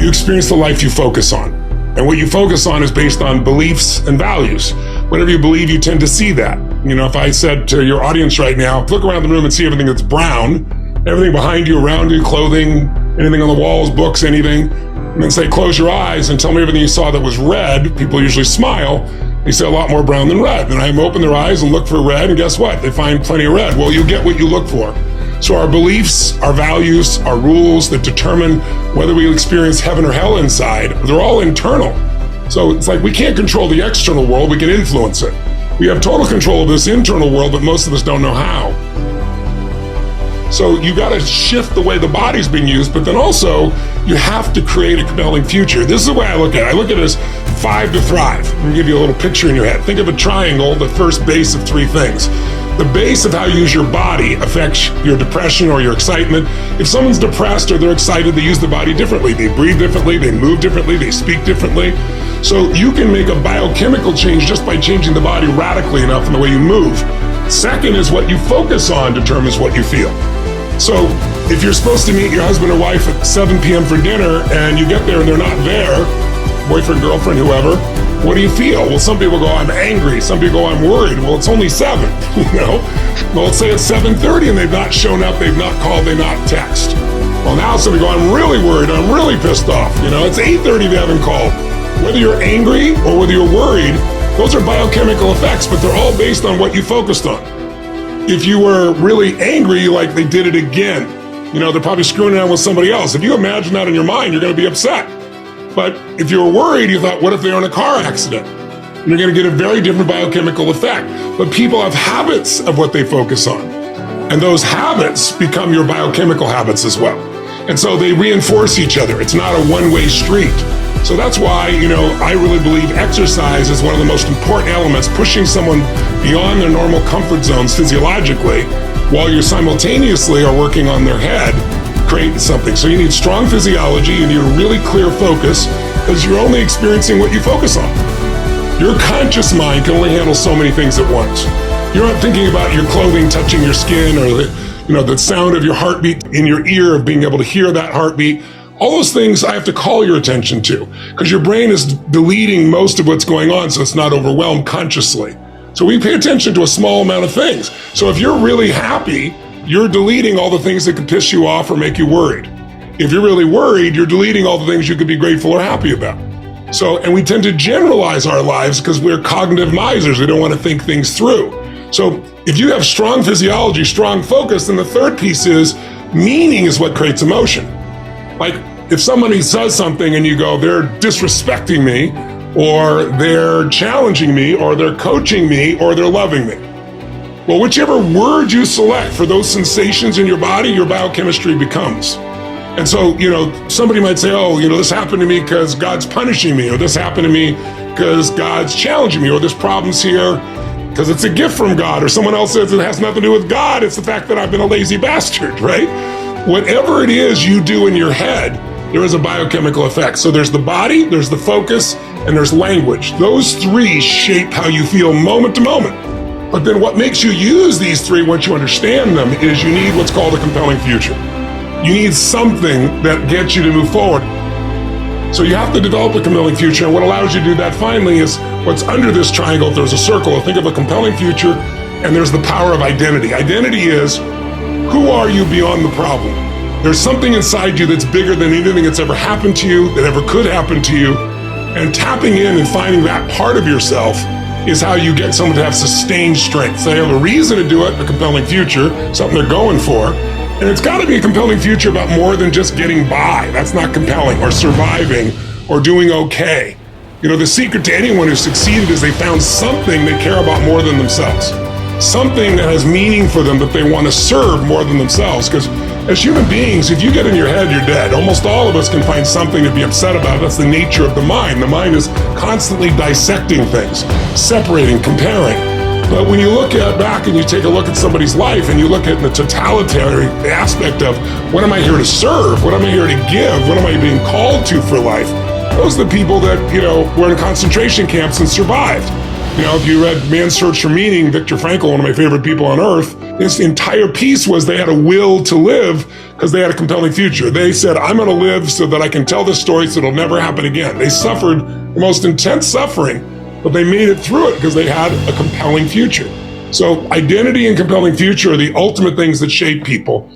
You experience the life you focus on. And what you focus on is based on beliefs and values. Whatever you believe, you tend to see that. If I said to your audience right now, look around the room and see everything that's brown, everything behind you, around you, clothing, anything on the walls, books, anything, and then say, close your eyes and tell me everything you saw that was red. People usually smile. They say a lot more brown than red. Then I have them open their eyes and look for red, and guess what? They find plenty of red. Well, you get what you look for. So our beliefs, our values, our rules that determine whether we experience heaven or hell inside, they're all internal. So it's like we can't control the external world, we can influence it. We have total control of this internal world, but most of us don't know how. So you got to shift the way the body's being used, but then also you have to create a compelling future. This is the way I look at it. I look at it as 5 to thrive. I'm gonna give you a little picture in your head. Think of a triangle, the first base of 3 things. The base of how you use your body affects your depression or your excitement. If someone's depressed or they're excited, they use the body differently. They breathe differently, they move differently, they speak differently. So you can make a biochemical change just by changing the body radically enough in the way you move. Second is what you focus on determines what you feel. So if you're supposed to meet your husband or wife at 7 p.m. for dinner and you get there and they're not there, boyfriend, girlfriend, whoever, what do you feel? Well, some people go, I'm angry. Some people go, I'm worried. Well, it's only 7, Well, let's say it's 7:30 and they've not shown up, they've not called, they've not texted. Well, now somebody go, I'm really worried, I'm really pissed off. It's 8:30, they haven't called. Whether you're angry or whether you're worried, those are biochemical effects, but they're all based on what you focused on. If you were really angry, like they did it again, they're probably screwing around with somebody else. If you imagine that in your mind, you're going to be upset. But if you were worried, you thought, what if they're in a car accident? And you're going to get a very different biochemical effect. But people have habits of what they focus on. And those habits become your biochemical habits as well. And so they reinforce each other. It's not a one-way street. So that's why, I really believe exercise is one of the most important elements, pushing someone beyond their normal comfort zones physiologically, while you simultaneously are working on their head, creating something. So you need strong physiology, you need a really clear focus, because you're only experiencing what you focus on. Your conscious mind can only handle so many things at once. You're not thinking about your clothing touching your skin, or the sound of your heartbeat in your ear, of being able to hear that heartbeat. All those things I have to call your attention to, because your brain is deleting most of what's going on, so it's not overwhelmed consciously. So we pay attention to a small amount of things. So if you're really happy, you're deleting all the things that could piss you off or make you worried. If you're really worried, you're deleting all the things you could be grateful or happy about. So, and we tend to generalize our lives because we're cognitive misers. We don't want to think things through. So if you have strong physiology, strong focus, then the third piece is meaning is what creates emotion. Like if somebody says something and you go, they're disrespecting me, or they're challenging me, or they're coaching me, or they're loving me. Well, whichever word you select for those sensations in your body, your biochemistry becomes. And so, somebody might say, oh, this happened to me because God's punishing me, or this happened to me because God's challenging me, or this problem's here because it's a gift from God, or someone else says it has nothing to do with God, it's the fact that I've been a lazy bastard, right? Whatever it is you do in your head, there is a biochemical effect. So there's the body, there's the focus, and there's language. Those 3 shape how you feel moment to moment. But then what makes you use these 3 once you understand them is you need what's called a compelling future. You need something that gets you to move forward. So you have to develop a compelling future, and what allows you to do that finally is what's under this triangle. If there's a circle, think of a compelling future, and there's the power of identity. Identity is, who are you beyond the problem? There's something inside you that's bigger than anything that's ever happened to you, that ever could happen to you. And tapping in and finding that part of yourself is how you get someone to have sustained strength. So they have a reason to do it, a compelling future, something they're going for. And it's got to be a compelling future about more than just getting by. That's not compelling, or surviving, or doing okay. The secret to anyone who succeeded is they found something they care about more than themselves. Something that has meaning for them that they want to serve more than themselves. Because as human beings, if you get in your head, you're dead. Almost all of us can find something to be upset about. That's the nature of the mind. The mind is constantly dissecting things, separating, comparing. But when you look back and you take a look at somebody's life and you look at the totalitarian aspect of what am I here to serve? What am I here to give? What am I being called to for life? Those are the people that, were in concentration camps and survived. If you read Man's Search for Meaning, Viktor Frankl, one of my favorite people on earth, This entire piece was they had a will to live because they had a compelling future. They said, I'm going to live so that I can tell this story so it'll never happen again. They suffered the most intense suffering, but they made it through it because they had a compelling future. So identity and compelling future are the ultimate things that shape people.